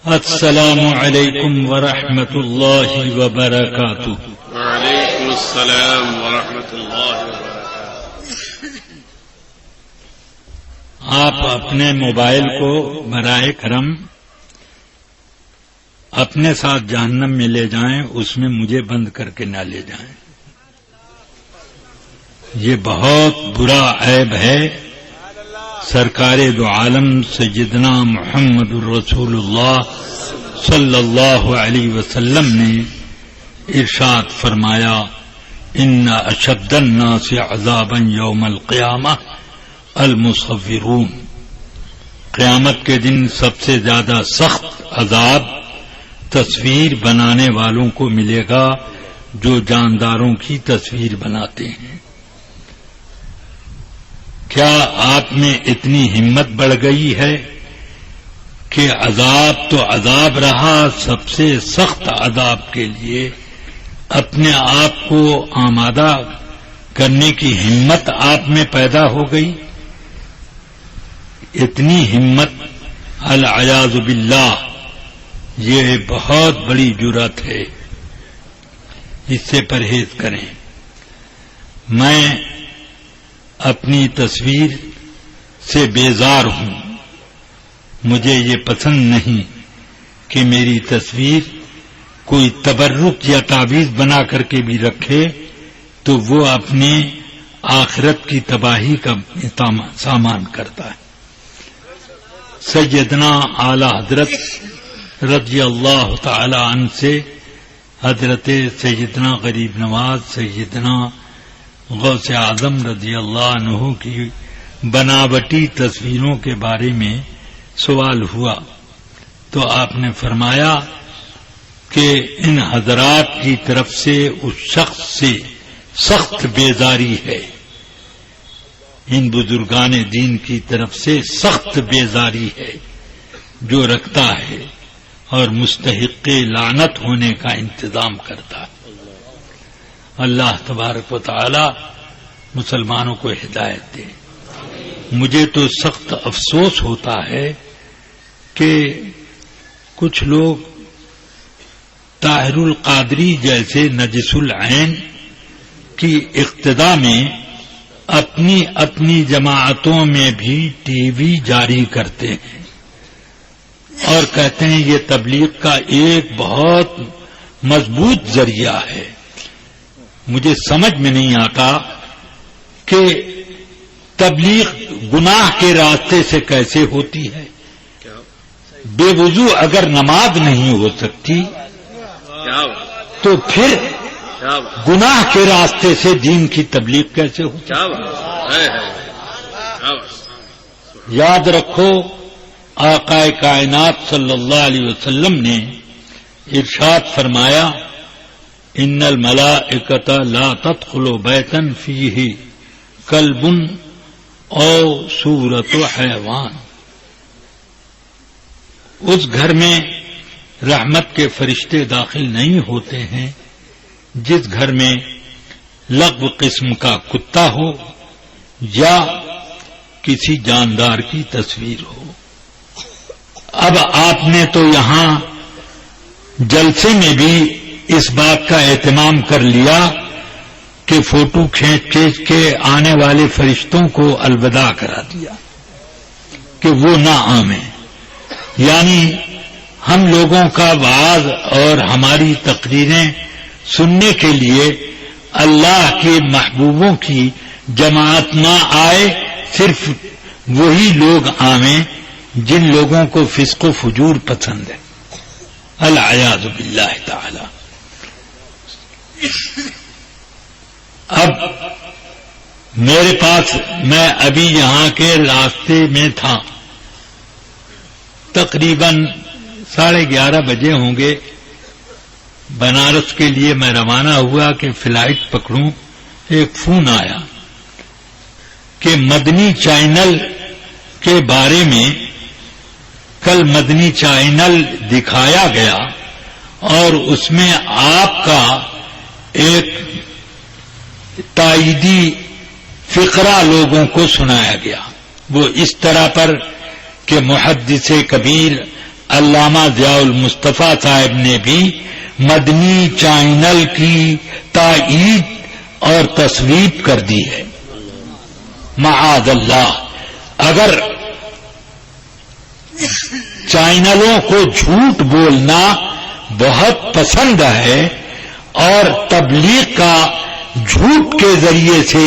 السلام علیکم ورحمۃ اللہ وبرکاتہ۔ وعلیکم السلام ورحمۃ اللہ وبرکاتہ۔ آپ اپنے موبائل کو براہ کرم اپنے ساتھ جہنم میں لے جائیں، اس میں مجھے بند کر کے نہ لے جائیں۔ یہ بہت برا عیب ہے۔ سرکار دو عالم سیدنا محمد الرسول اللہ صلی اللہ علیہ وسلم نے ارشاد فرمایا، ان اشد الناس عذابا یوم القیامہ المصورون۔ قیامت کے دن سب سے زیادہ سخت عذاب تصویر بنانے والوں کو ملے گا جو جانداروں کی تصویر بناتے ہیں۔ کیا آپ میں اتنی ہمت بڑھ گئی ہے کہ عذاب تو عذاب رہا، سب سے سخت عذاب کے لیے اپنے آپ کو آمادہ کرنے کی ہمت آپ میں پیدا ہو گئی؟ اتنی ہمت العیاذ باللہ، یہ بہت بڑی جرأت ہے، اس سے پرہیز کریں۔ میں اپنی تصویر سے بیزار ہوں۔ مجھے یہ پسند نہیں کہ میری تصویر کوئی تبرک یا تعویذ بنا کر کے بھی رکھے تو وہ اپنے آخرت کی تباہی کا سامان کرتا ہے۔ سیدنا اعلی حضرت رضی اللہ تعالی عنہ سے حضرت سیدنا غریب نواز سیدنا غوث اعظم رضی اللہ عنہ کی بناوٹی تصویروں کے بارے میں سوال ہوا تو آپ نے فرمایا کہ ان حضرات کی طرف سے اس شخص سے سخت بیزاری ہے، ان بزرگان دین کی طرف سے سخت بیزاری ہے جو رکھتا ہے اور مستحق لعنت ہونے کا انتظام کرتا ہے۔ اللہ تبارک و تعالی مسلمانوں کو ہدایت دے۔ مجھے تو سخت افسوس ہوتا ہے کہ کچھ لوگ طاہر القادری جیسے نجس العین کی اقتدا میں اپنی اپنی جماعتوں میں بھی ٹی وی جاری کرتے ہیں اور کہتے ہیں یہ تبلیغ کا ایک بہت مضبوط ذریعہ ہے۔ مجھے سمجھ میں نہیں آتا کہ تبلیغ گناہ کے راستے سے کیسے ہوتی ہے۔ بے وضو اگر نماز نہیں ہو سکتی تو پھر گناہ کے راستے سے دین کی تبلیغ کیسے ہوتی ہے؟ یاد رکھو، آقا کائنات صلی اللہ علیہ وسلم نے ارشاد فرمایا، ان الملائکۃ لا تدخل بیتا فیہ کلب او صورت حیوان۔ اس گھر میں رحمت کے فرشتے داخل نہیں ہوتے ہیں جس گھر میں لغو قسم کا کتا ہو یا کسی جاندار کی تصویر ہو۔ اب آپ نے تو یہاں جلسے میں بھی اس بات کا اہتمام کر لیا کہ فوٹو کھینچ کے آنے والے فرشتوں کو الوداع کرا دیا کہ وہ نہ آویں، یعنی ہم لوگوں کا وعظ اور ہماری تقریریں سننے کے لیے اللہ کے محبوبوں کی جماعت نہ آئے، صرف وہی لوگ آویں جن لوگوں کو فسق و فجور پسند ہے۔ العیاذ باللہ تعالی۔ اب میرے پاس، میں ابھی یہاں کے راستے میں تھا، تقریباً 11:30 بجے ہوں گے، بنارس کے لیے میں روانہ ہوا کہ فلائٹ پکڑوں۔ ایک فون آیا کہ مدنی چینل کے بارے میں کل مدنی چینل دکھایا گیا اور اس میں آپ کا ایک تائیدی فقرہ لوگوں کو سنایا گیا۔ وہ اس طرح پر کہ محدث کبیر علامہ ضیاء المصطفیٰ صاحب نے بھی مدنی چینل کی تائید اور تصویب کر دی ہے. معاذ اللہ، اگر چینلوں کو جھوٹ بولنا بہت پسند ہے اور تبلیغ کا جھوٹ کے ذریعے سے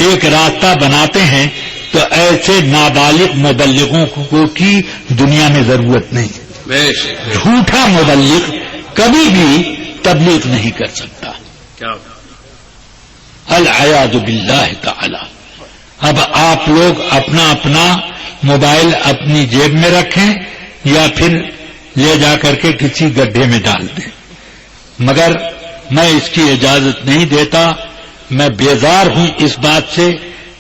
ایک راستہ بناتے ہیں، تو ایسے نابالغ مبلغوں کو کی دنیا میں ضرورت نہیں. جھوٹا مبلغ کبھی بھی تبلیغ نہیں کر سکتا. العیاذ باللہ تعالی. اب آپ لوگ اپنا اپنا موبائل اپنی جیب میں رکھیں یا پھر لے جا کر کے کسی گڈھے میں ڈال دیں، مگر میں اس کی اجازت نہیں دیتا. میں بیزار ہوں اس بات سے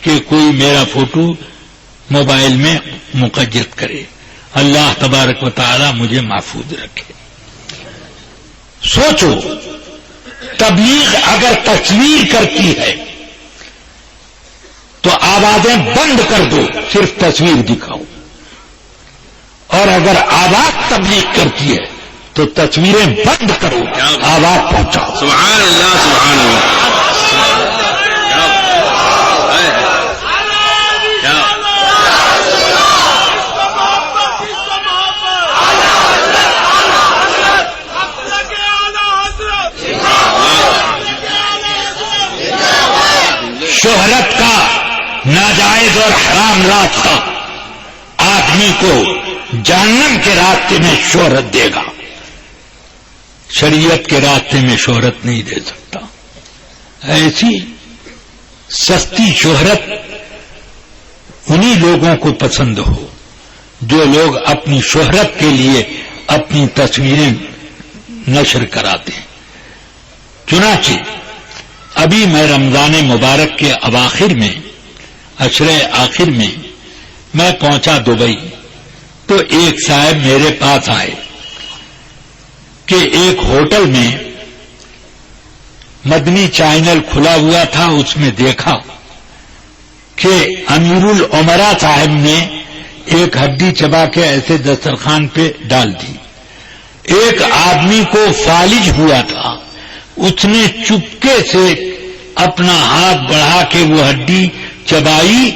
کہ کوئی میرا فوٹو موبائل میں مقید کرے. اللہ تبارک و تعالی مجھے محفوظ رکھے. سوچو، تبلیغ اگر تصویر کرتی ہے تو آوازیں بند کر دو، صرف تصویر دکھاؤ، اور اگر آواز تبلیغ کرتی ہے تو تصویریں بند کرو، آواز پہنچاؤ. سبحان اللہ، سبحان اللہ. شہرت کا ناجائز اور حرام راستہ آدمی کو جہنم کے راستے میں شہرت دے گا، شریعت کے راستے میں شہرت نہیں دے سکتا. ایسی سستی شہرت انہی لوگوں کو پسند ہو جو لوگ اپنی شہرت کے لیے اپنی تصویریں نشر کراتے ہیں. چنانچہ ابھی میں رمضان مبارک کے اواخر میں، عشرے آخر میں میں پہنچا دبئی، تو ایک صاحب میرے پاس آئے کہ ایک ہوٹل میں مدنی چینل کھلا ہوا تھا، اس میں دیکھا کہ امیر العمراء صاحب نے ایک ہڈی چبا کے ایسے دسترخوان پہ ڈال دی. ایک آدمی کو فالج ہوا تھا، اس نے چپکے سے اپنا ہاتھ بڑھا کے وہ ہڈی چبائی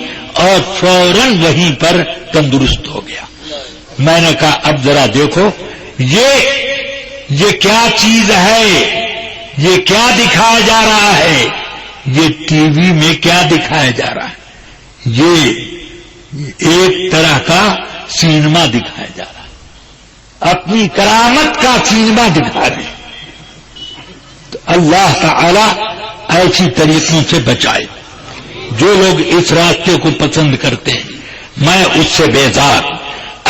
اور فوراً وہیں پر تندرست ہو گیا. میں نے کہا اب ذرا دیکھو یہ کیا چیز ہے، یہ کیا دکھایا جا رہا ہے، یہ ٹی وی میں کیا دکھایا جا رہا ہے، یہ ایک طرح کا سینما دکھایا جا رہا ہے، اپنی کرامت کا سینما دکھا رہے ہیں. تو اللہ تعالی ایسی طریقوں سے بچائے. جو لوگ اس راستے کو پسند کرتے ہیں میں اس سے بیزار،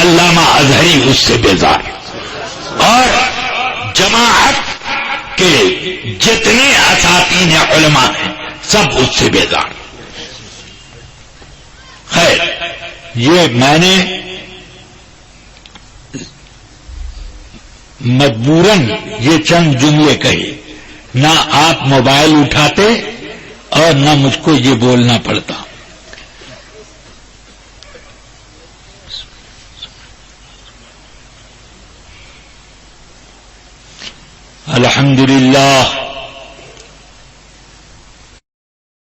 علامہ اظہری اس سے بیزار، اور جماعت کے جتنے اساتین علماء ہیں سب اس سے بیزار. خیر، یہ میں نے مجبوراً یہ چند جملے کہے، نہ آپ موبائل اٹھاتے اور نہ مجھ کو یہ بولنا پڑتا. الحمدللہ